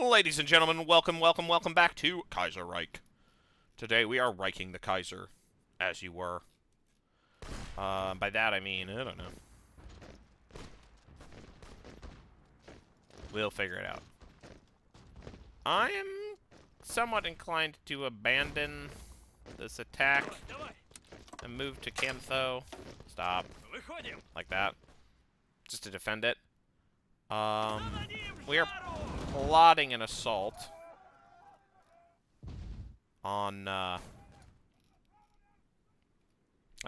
Ladies and gentlemen, welcome back to Kaiserreich. Today we are Reiching the Kaiser, as you were. By that I mean, I don't know. We'll figure it out. I am somewhat inclined to abandon this attack and move to Camtho. Stop. Like that. Just to defend it. We are plotting an assault on, I'm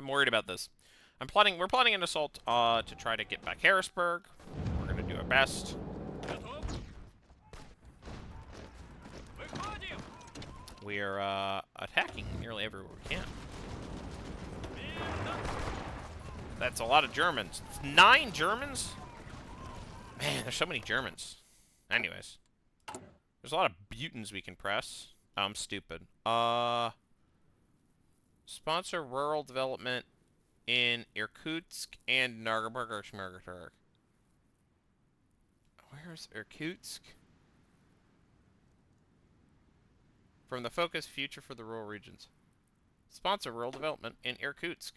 worried about this. We're plotting an assault, to try to get back Harrisburg. We're gonna do our best. We're, attacking nearly everywhere we can. That's a lot of Germans. 9 Germans? Man, there's so many Germans. Anyways. There's a lot of Butens we can press. Oh, I'm stupid. Sponsor rural development in Irkutsk and Nargoburg. Where's Irkutsk? From the focus, future for the rural regions. Sponsor rural development in Irkutsk.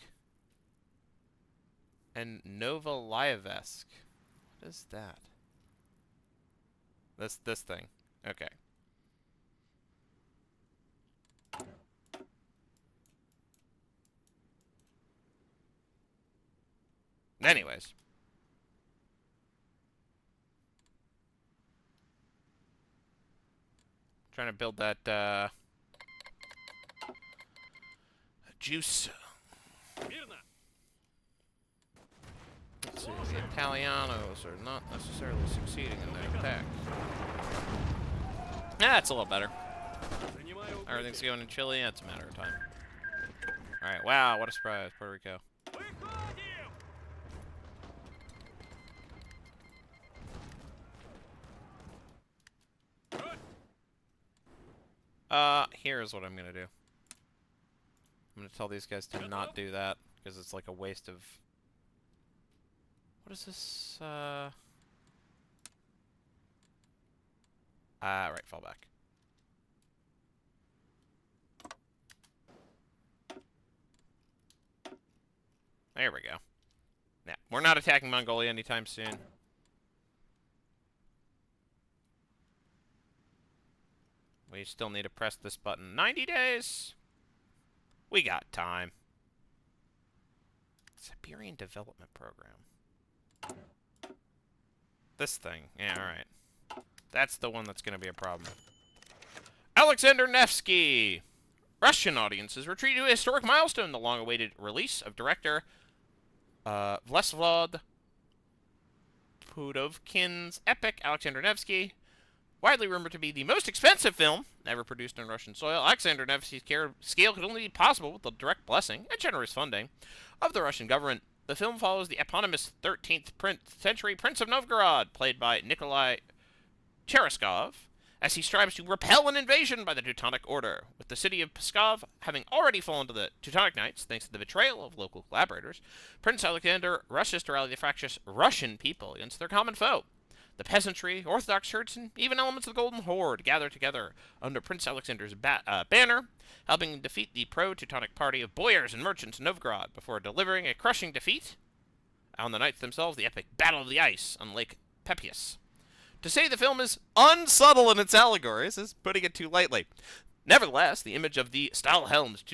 And NEVSKY. What is that? This thing. Okay. Anyways. Trying to build that, juice. Let's see, the Italianos are not necessarily succeeding in their attack. That's a little better. Everything's going in Chile, that's a matter of time. Alright, wow, what a surprise, Puerto Rico. Here's what I'm gonna do. I'm gonna tell these guys to not do that, because it's like a waste of... What is this, right, fall back. There we go. Yeah, we're not attacking Mongolia anytime soon. We still need to press this button. 90 days! We got time. Siberian Development Program. This thing. Yeah, alright. That's the one that's going to be a problem. Alexander Nevsky! Russian audiences retreat to a historic milestone, the long-awaited release of director Vyacheslav Pudovkin's epic Alexander Nevsky. Widely rumored to be the most expensive film ever produced on Russian soil, Alexander Nevsky's scale could only be possible with the direct blessing and generous funding of the Russian government. The film follows the eponymous 13th century Prince of Novgorod, played by Nikolai Chereskov, as he strives to repel an invasion by the Teutonic Order. With the city of Pskov having already fallen to the Teutonic Knights thanks to the betrayal of local collaborators, Prince Alexander rushes to rally the fractious Russian people against their common foe. The peasantry, Orthodox Church, and even elements of the Golden Horde gather together under Prince Alexander's banner, helping defeat the pro-Teutonic party of boyars and merchants in Novgorod before delivering a crushing defeat on the knights themselves, the epic Battle of the Ice on Lake Pepius. To say the film is unsubtle in its allegories is putting it too lightly. Nevertheless, the image of the Stahlhelm's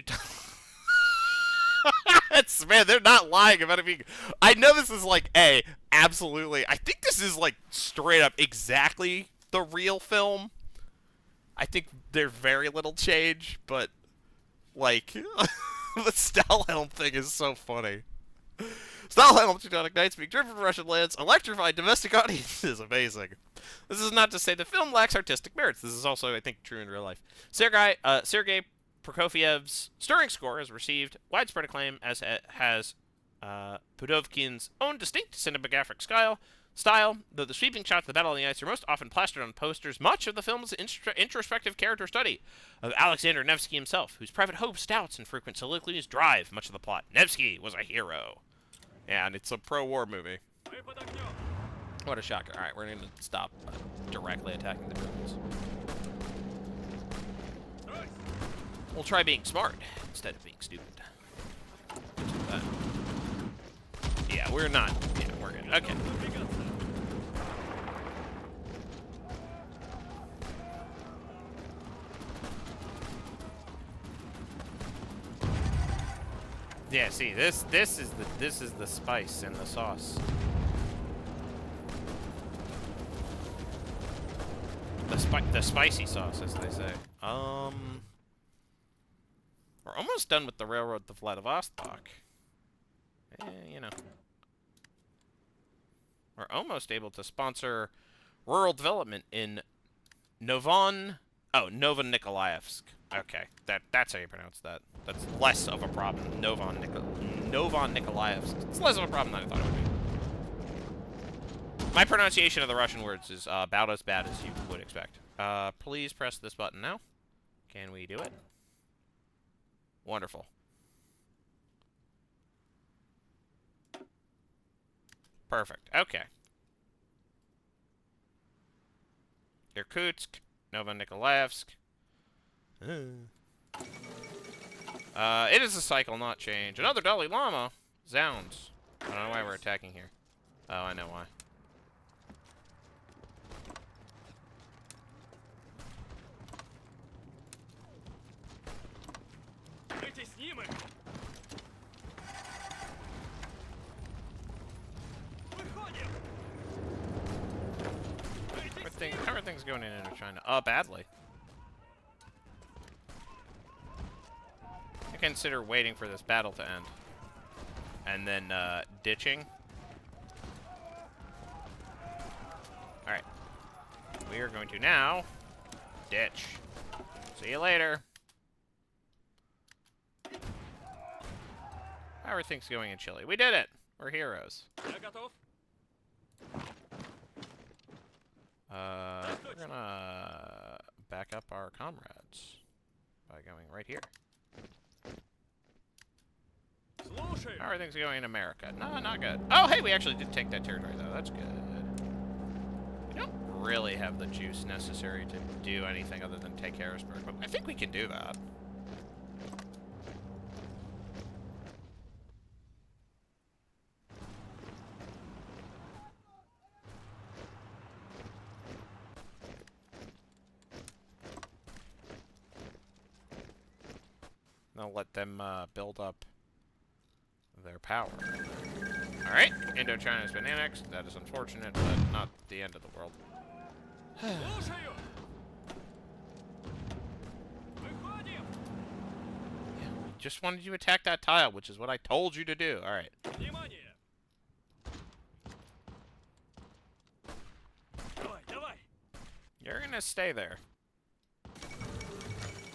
man, they're not lying about it being... I know this is like, absolutely... I think this is like straight up exactly the real film. I think there's very little change, but like the Stahlhelm thing is so funny. Stahlhelm Teutonic Knights being driven from Russian lands, electrified domestic audiences. Amazing. This is not to say the film lacks artistic merits. This is also, I think, true in real life. Sergei Prokofiev's stirring score has received widespread acclaim, as it has Pudovkin's own distinct cinematographic style. Though the sweeping shots of the Battle of the Ice are most often plastered on posters, much of the film is an introspective character study of Alexander Nevsky himself, whose private hopes, doubts, and frequent soliloquies drive much of the plot. Nevsky was a hero. Yeah, and it's a pro-war movie. What a shocker. Alright, we're going to stop directly attacking the Germans. We'll try being smart instead of being stupid. Yeah, we're not. Yeah, we're good. Okay. Yeah, see, this is the spice in the sauce. The spicy sauce, as they say. We're almost done with the railroad to Vladivostok. You know. We're almost able to sponsor rural development in Novon-Nikolaevsk. Okay, that's how you pronounce that. That's less of a problem. Novon-Nikolaevsk. It's less of a problem than I thought it would be. My pronunciation of the Russian words is about as bad as you would expect. Please press this button now. Can we do it? Wonderful. Perfect. Okay. Irkutsk, Novon-Nikolaevsk. It is a cycle, not change. Another Dalai Lama. Zounds. I don't know why we're attacking here. Oh, I know why. Everything's going in Indochina. Oh, badly. I consider waiting for this battle to end. And then, ditching. Alright. We are going to now ditch. See you later. Everything's going in Chile. We did it! We're heroes. We're gonna back up our comrades by going right here. Everything's going in America. No, not good. Oh, hey, we actually did take that territory, though. That's good. We don't really have the juice necessary to do anything other than take Harrisburg, but I think we can do that. I'll let them build up their power. Alright, Indochina has been annexed. That is unfortunate, but not the end of the world. Just wanted you to attack that tile, which is what I told you to do. Alright. You're gonna stay there.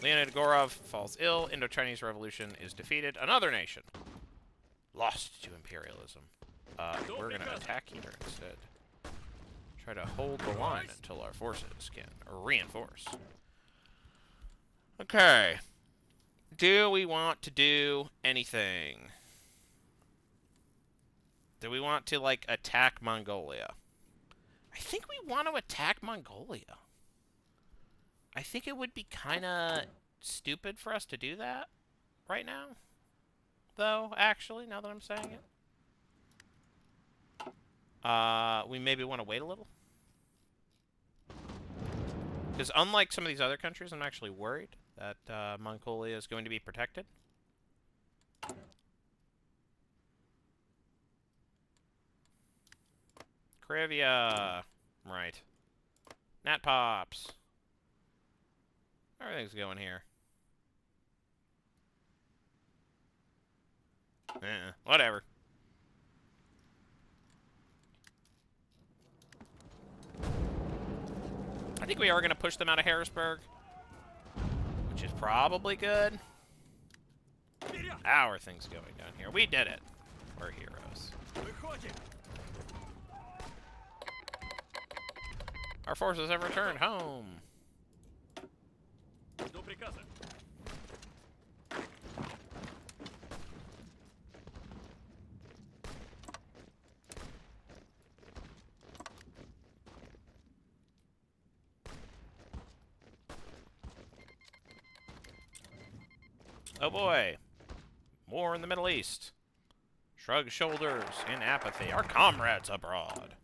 Leonid Gorov falls ill. Indo-Chinese Revolution is defeated. Another nation lost to imperialism. We're going to attack here instead. Try to hold the line until our forces can reinforce. Okay. Do we want to do anything? Do we want to, like, attack Mongolia? I think we want to attack Mongolia. I think it would be kind of stupid for us to do that right now. Though, actually, now that I'm saying it. We maybe want to wait a little. Because unlike some of these other countries, I'm actually worried that Mongolia is going to be protected. Krivia. Right. Nat Pops. Everything's going here. Whatever. I think we are going to push them out of Harrisburg, which is probably good. How are things going down here? We did it. We're heroes. Our forces have returned home. Oh boy. War in the Middle East. Shrug shoulders in apathy. Our comrades abroad.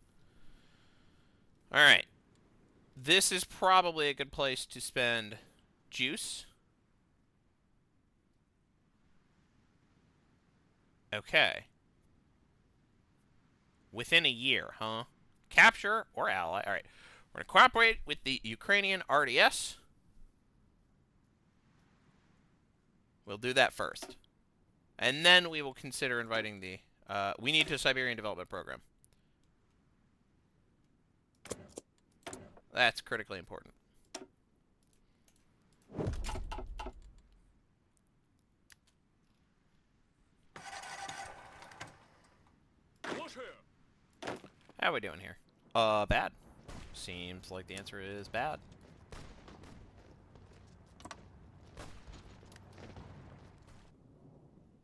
Alright. This is probably a good place to spend juice. Okay. Within a year, huh? Capture or ally. Alright. We're going to cooperate with the Ukrainian RDS. We'll do that first. And then we will consider inviting the... we need to Siberian Development Program. That's critically important. How are we doing here? Bad. Seems like the answer is bad.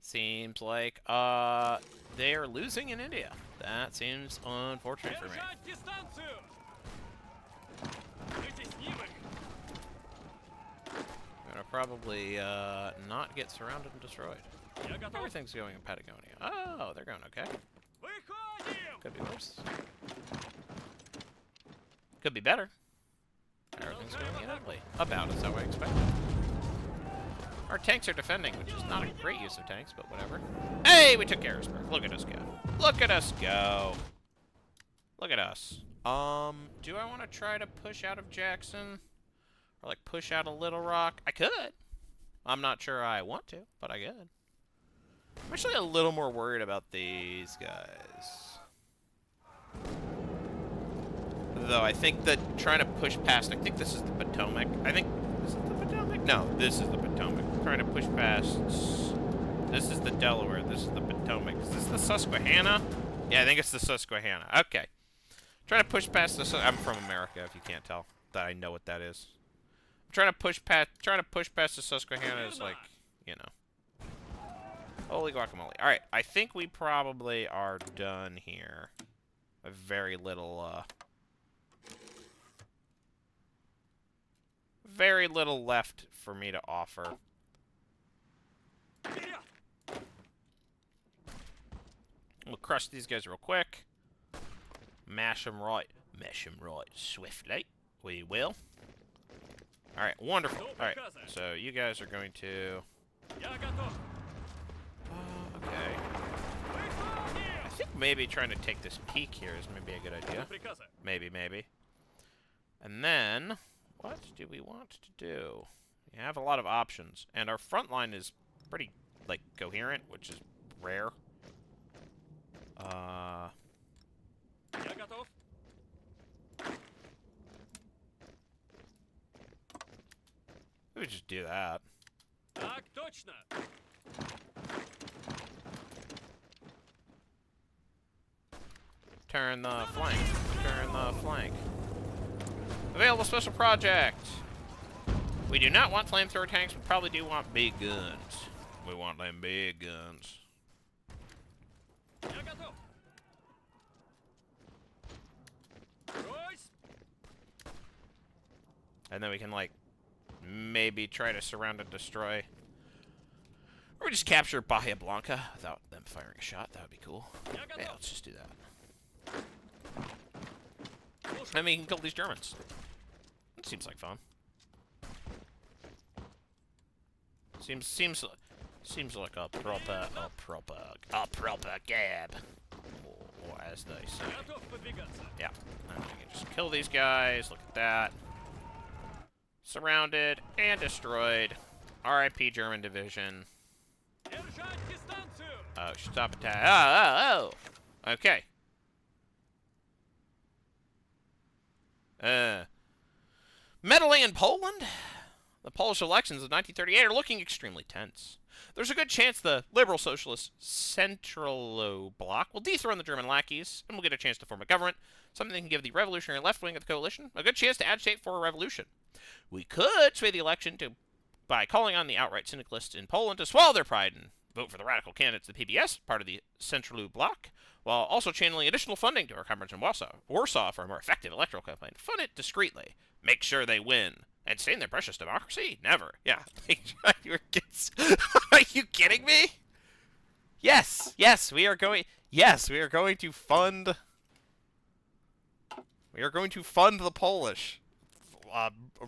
Seems like, they are losing in India. That seems unfortunate for me. I'm gonna probably, not get surrounded and destroyed. Everything's going in Patagonia. Oh, they're going okay. Could be worse. Could be better. Everything's going in ugly. About as how I expected. Our tanks are defending, which is not a great use of tanks, but whatever. Hey, we took Harrisburg. Look at us go. Look at us go. Look at us. Do I want to try to push out of Jackson? Or, like, push out of Little Rock? I could. I'm not sure I want to, but I could. I'm actually a little more worried about these guys. Though I think that trying to push past, I think this is the Potomac. I think, is it the Potomac? No, this is the Potomac. Trying to push past, this is the Delaware, this is the Potomac. Is this the Susquehanna? Yeah, I think it's the Susquehanna. Okay. Trying to push past the, I'm from America, if you can't tell that I know what that is. I'm trying to push past the Susquehanna is like, you know. Holy guacamole. Alright, I think we probably are done here. A very little left for me to offer. We'll crush these guys real quick. Mash them right. Mash them right swiftly. We will. Alright, wonderful. Alright, so you guys are going to... okay. I think maybe trying to take this peak here is maybe a good idea. Maybe. And then, what do we want to do? We have a lot of options, and our front line is pretty, like, coherent, which is rare. We would just do that. Turn the flank. Turn the flank. Available special project. We do not want flamethrower tanks. We probably do want big guns. We want them big guns. And then we can, like, maybe try to surround and destroy. Or we just capture Bahia Blanca without them firing a shot. That would be cool. Yeah, let's just do that. And we can kill these Germans. It seems like fun. Seems like a proper gab, or as they say. Yeah, and we can just kill these guys. Look at that. Surrounded and destroyed. R.I.P. German division. Oh, stop attack! Oh. Okay. Meddling in Poland? The Polish elections of 1938 are looking extremely tense. There's a good chance the liberal socialist Central Bloc will dethrone the German lackeys, and we'll get a chance to form a government, something that can give the revolutionary left wing of the coalition a good chance to agitate for a revolution. We could sway the election by calling on the outright syndicalists in Poland to swallow their pride and vote for the radical candidates of the PBS, part of the Central Bloc, while also channeling additional funding to our comrades in Warsaw for a more effective electoral campaign. Fund it discreetly. Make sure they win. And stain their precious democracy? Never. Yeah. Are you kidding me? Yes. Yes, we are going. Yes, we are going to fund. We are going to fund the Polish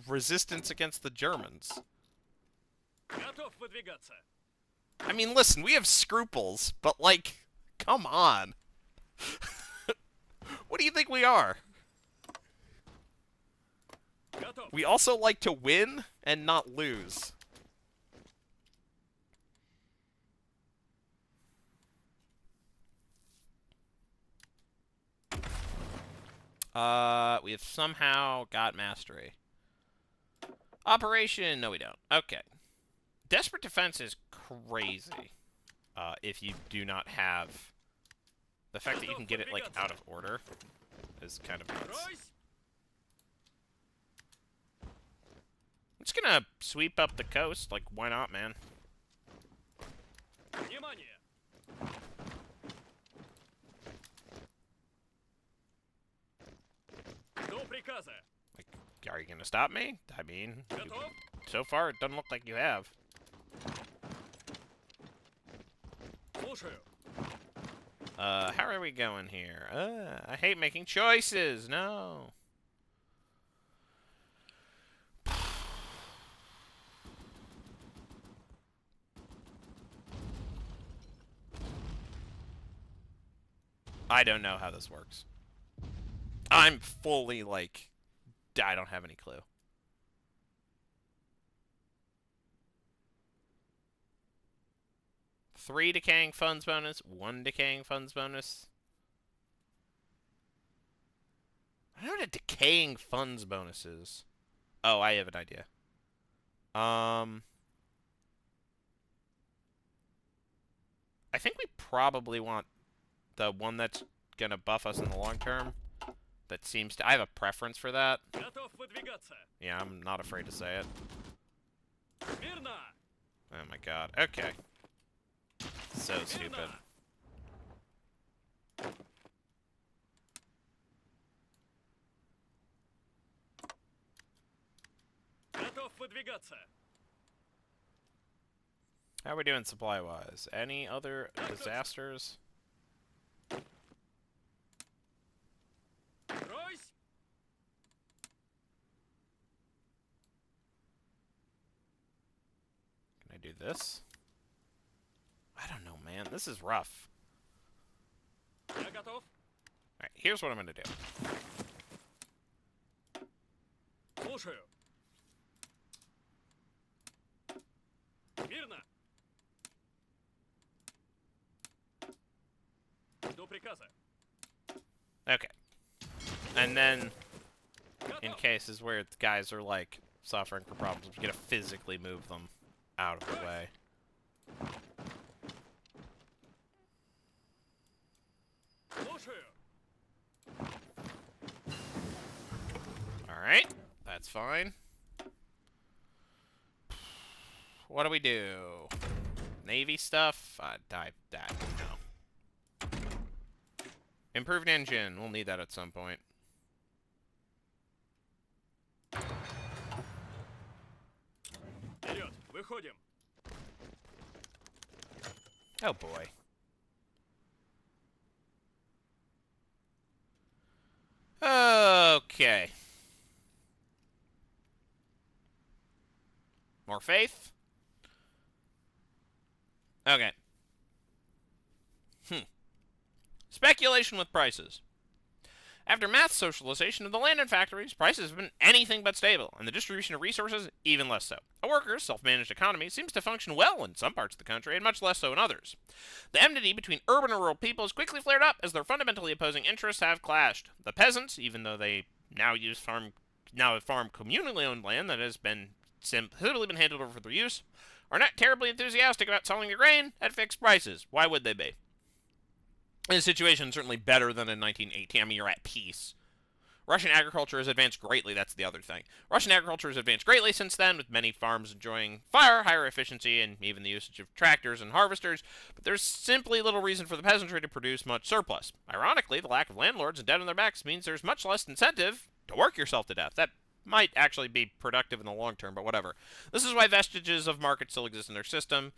resistance against the Germans. I mean, listen, we have scruples, but like, come on. What do you think we are? We also like to win and not lose. We have somehow got mastery. Operation, no we don't. Okay. Desperate defense is crazy. If you do not have... The fact that you can get it, like, out of order is kind of nuts. I'm just gonna sweep up the coast. Like, why not, man? Like, are you gonna stop me? I mean, so far it doesn't look like you have. How are we going here? I hate making choices. No. I don't know how this works. I'm fully, like, I don't have any clue. Three decaying funds bonus, 1 decaying funds bonus. I don't know what a decaying funds bonus is. Oh, I have an idea. I think we probably want the one that's gonna buff us in the long term. That seems to... I have a preference for that. Yeah, I'm not afraid to say it. Oh my god. Okay. So stupid. How are we doing supply-wise? Any other disasters? Can I do this? I don't know, man. This is rough. Alright, here's what I'm gonna do. Okay. And then, in cases where guys are, like, suffering for problems, we're gonna physically move them out of the way. Alright, that's fine. What do we do? Navy stuff? No. Improved engine. We'll need that at some point. Oh boy. Okay. More faith? Okay. Speculation with prices. After mass socialization of the land and factories, prices have been anything but stable, and the distribution of resources even less so. A workers' self-managed economy seems to function well in some parts of the country, and much less so in others. The enmity between urban and rural peoples quickly flared up as their fundamentally opposing interests have clashed. The peasants, even though they now farm communally owned land that has been simply been handed over for their use, are not terribly enthusiastic about selling their grain at fixed prices. Why would they be? The situation is certainly better than in 1918. I mean, you're at peace. Russian agriculture has advanced greatly. That's the other thing. Russian agriculture has advanced greatly since then, with many farms enjoying far higher efficiency and even the usage of tractors and harvesters. But there's simply little reason for the peasantry to produce much surplus. Ironically, the lack of landlords and debt on their backs means there's much less incentive to work yourself to death. That might actually be productive in the long term, but whatever. This is why vestiges of market still exist in their system,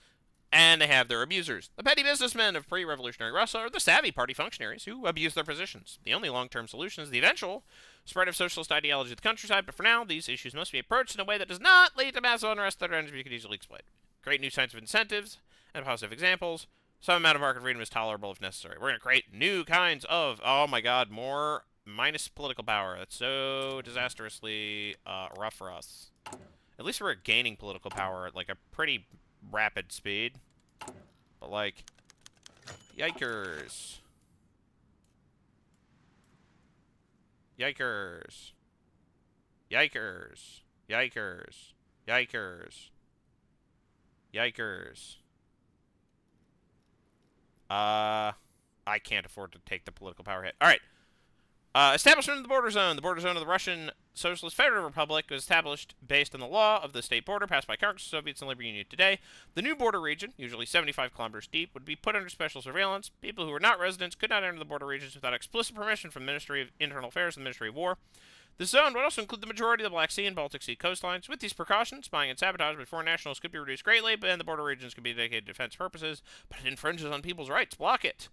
and they have their abusers. The petty businessmen of pre-revolutionary Russia are the savvy party functionaries who abuse their positions. The only long-term solution is the eventual spread of socialist ideology to the countryside, but for now, these issues must be approached in a way that does not lead to massive unrest that our enemies can easily exploit. Create new kinds of incentives and positive examples. Some amount of market freedom is tolerable if necessary. We're going to create new kinds of, oh my god, more minus political power. That's so disastrously rough for us. At least we're gaining political power at like a pretty rapid speed. But like, yikers. Yikers. Yikers. Yikers. Yikers. Yikers. I can't afford to take the political power hit. Alright. Establishment of the border zone. The border zone of the Russian Socialist Federative Republic was established based on the law of the state border passed by Congress, Soviets, and Labor Union today. The new border region, usually 75 kilometers deep, would be put under special surveillance. People who were not residents could not enter the border regions without explicit permission from the Ministry of Internal Affairs and the Ministry of War. The zone would also include the majority of the Black Sea and Baltic Sea coastlines. With these precautions, spying and sabotage by foreign nationals could be reduced greatly, and the border regions could be dedicated to defense purposes, but it infringes on people's rights. Block it.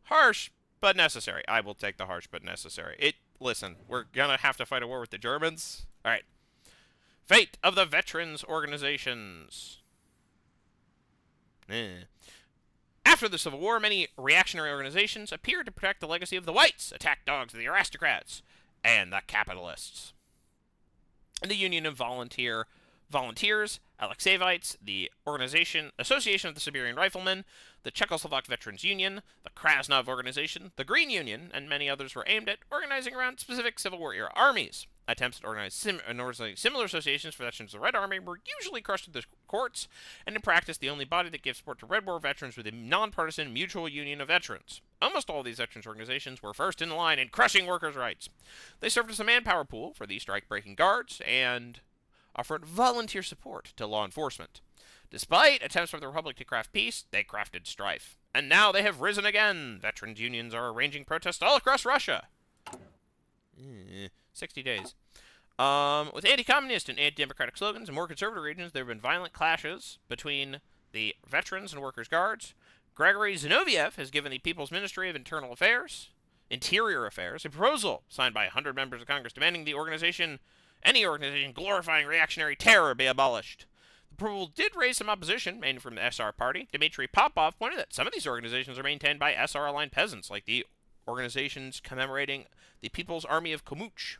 Harsh, but necessary. I will take the harsh, but necessary. Listen, we're gonna have to fight a war with the Germans. Alright. Fate of the veterans organizations. After the Civil War, many reactionary organizations appeared to protect the legacy of the whites, attack dogs of the aristocrats, and the capitalists. And the Union of Volunteers, Alexeyevites, the Association of the Siberian Riflemen, the Czechoslovak Veterans Union, the Krasnov Organization, the Green Union, and many others were aimed at organizing around specific Civil War-era armies. Attempts to organize similar associations for veterans of the Red Army were usually crushed in the courts, and in practice, the only body that gave support to Red War veterans was the nonpartisan Mutual Union of Veterans. Almost all of these veterans organizations were first in line in crushing workers' rights. They served as a manpower pool for the strike-breaking guards and offered volunteer support to law enforcement. Despite attempts by the Republic to craft peace, they crafted strife. And now they have risen again. Veterans unions are arranging protests all across Russia. 60 days. With anti-communist and anti-democratic slogans in more conservative regions, there have been violent clashes between the veterans and workers' guards. Gregory Zinoviev has given the People's Ministry of Interior Affairs, a proposal signed by 100 members of Congress demanding any organization glorifying reactionary terror be abolished. The proposal did raise some opposition, mainly from the SR party. Dmitry Popov pointed that some of these organizations are maintained by SR-aligned peasants, like the organizations commemorating the People's Army of Komuch.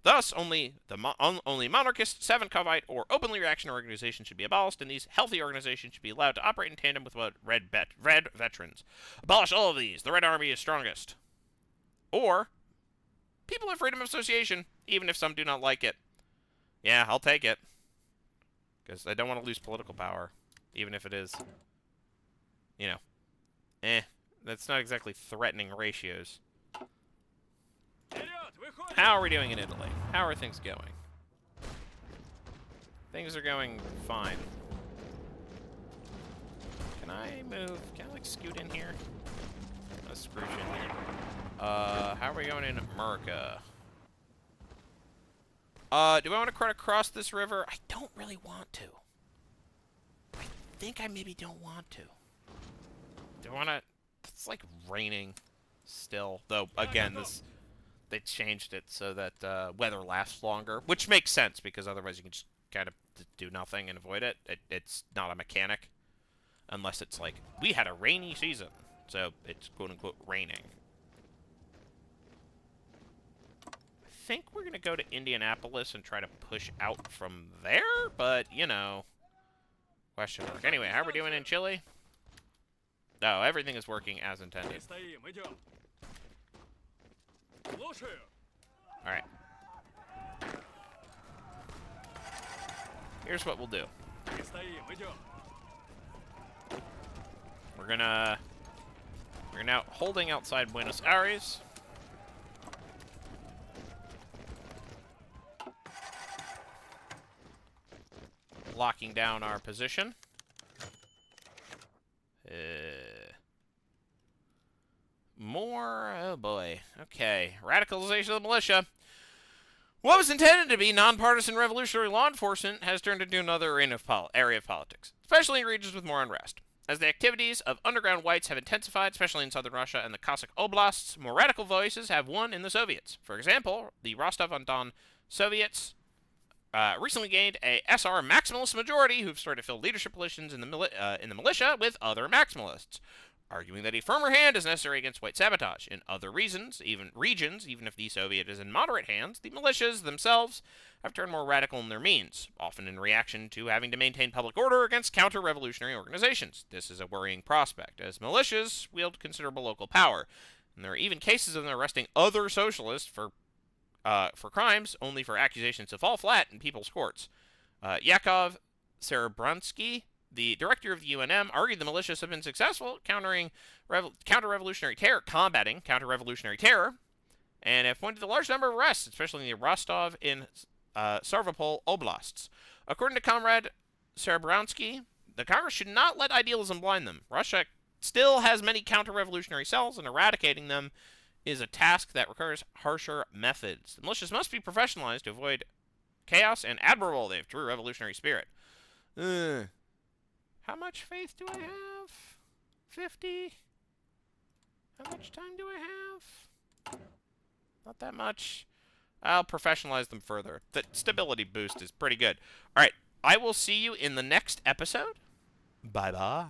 Thus, only monarchist, Savinkovite, or openly reactionary organizations should be abolished, and these healthy organizations should be allowed to operate in tandem with red veterans. Abolish all of these. The Red Army is strongest. Or, people have freedom of association, even if some do not like it. Yeah, I'll take it. Because I don't want to lose political power, even if it is, that's not exactly threatening ratios. How are we doing in Italy? How are things going? Things are going fine. Can I move? Can I, scoot in here? Let's scrooge in here. How are we going in America? Do I want to cross this river? I don't really want to. I think I maybe don't want to. Do I want to... It's like raining still. Though, again, they changed it so that weather lasts longer. Which makes sense, because otherwise you can just kind of do nothing and avoid it. It's not a mechanic. Unless it's like, we had a rainy season. So it's quote-unquote raining. I think we're going to go to Indianapolis and try to push out from there, but, question mark. Anyway, how are we doing in Chile? No, everything is working as intended. Alright. Here's what we'll do. We're now holding outside Buenos Aires. Locking down our position. Oh boy. Okay. Radicalization of the militia. What was intended to be nonpartisan revolutionary law enforcement has turned into another area of politics, especially in regions with more unrest. As the activities of underground whites have intensified, especially in southern Russia and the Cossack oblasts, more radical voices have won in the Soviets. For example, the Rostov-on-Don Soviets recently gained a SR maximalist majority who've started to fill leadership positions in the militia with other maximalists, arguing that a firmer hand is necessary against white sabotage. In other regions, even if the Soviet is in moderate hands, the militias themselves have turned more radical in their means, often in reaction to having to maintain public order against counter-revolutionary organizations. This is a worrying prospect, as militias wield considerable local power, and there are even cases of them arresting other socialists for crimes, only for accusations to fall flat in people's courts. Yakov Serebransky, the director of the UNM, argued the militias have been successful combating counter-revolutionary terror, and have pointed to a large number of arrests, especially in the Rostov and Stavropol oblasts. According to Comrade Serebransky, the Congress should not let idealism blind them. Russia still has many counter-revolutionary cells, and eradicating them is a task that requires harsher methods. The militias must be professionalized to avoid chaos and admirable. They have true revolutionary spirit. How much faith do I have? 50? How much time do I have? Not that much. I'll professionalize them further. The stability boost is pretty good. Alright, I will see you in the next episode. Bye-bye.